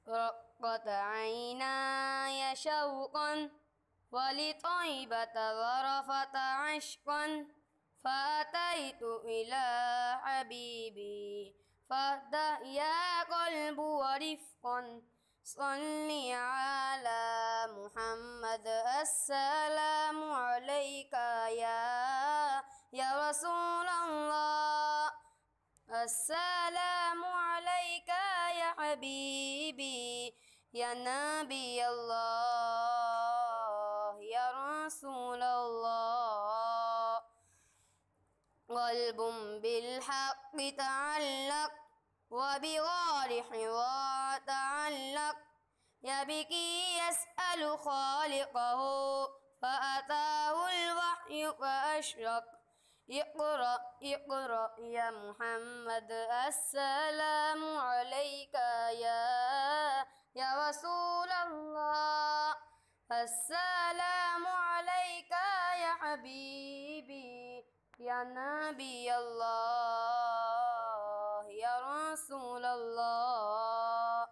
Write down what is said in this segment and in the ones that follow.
رقت عيناي شوقا ولطيبة ظرفت عشقا فأتيت إلى حبيبي فاهدأ يا قلب ورفقا صل على محمد السلام عليك يا رسول الله السلام عليك يا حبيبي يا نبي الله يا رسول الله قلب بالحق تعلق وبغار حوى تعلق يبكي يسأل خالقه فأتاه الوحي فأشرق اقرأ اقرأ يا محمد السلام عليك يا رسول الله السلام عليك يا حبيبي يا نبي الله يا رسول الله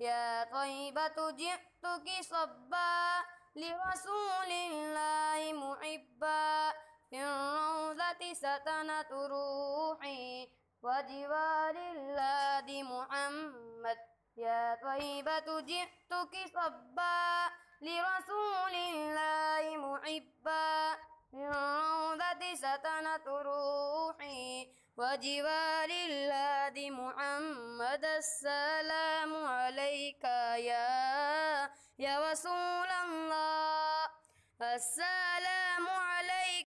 يا طيبة جئتك صبا لرسول الله محبا في الروضة سكنت روحي وجوار الله محمد يا طيبة جئتك صبا لرسول الله محبا في الروضة سكنت روحي وجوار الله محمد السلام عليك يا رسول الله السلام